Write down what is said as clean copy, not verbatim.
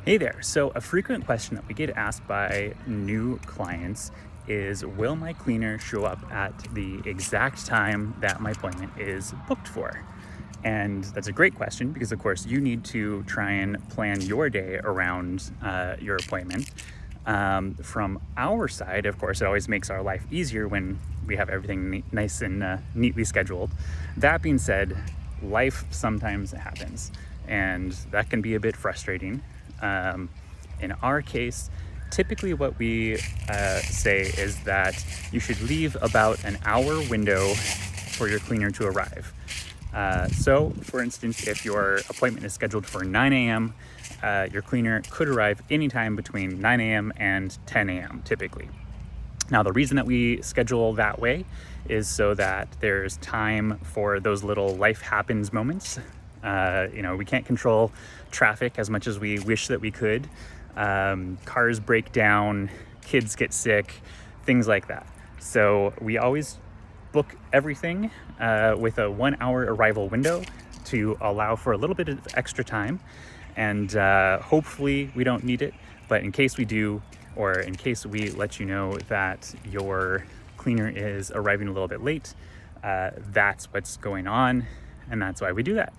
Hey there. So, a frequent question that we get asked by new clients is, will my cleaner show up at the exact time that my appointment is booked for? And that's a great question because, of course, you need to try and plan your day around your appointment. From our side, of course, it always makes our life easier when we have everything nice and neatly scheduled. That being said, life sometimes happens, and that can be a bit frustrating. Um, in our case, typically what we say is that you should leave about an hour window for your cleaner to arrive. So, for instance, if your appointment is scheduled for 9 a.m., your cleaner could arrive anytime between 9 a.m. and 10 a.m. typically. Now, the reason that we schedule that way is so that there's time for those little life happens moments. We can't control traffic as much as we wish that we could. Cars break down, kids get sick, things like that. So we always book everything with a 1 hour arrival window to allow for a little bit of extra time. And hopefully we don't need it, but in case we do, or in case we let you know that your cleaner is arriving a little bit late, that's what's going on, and that's why we do that.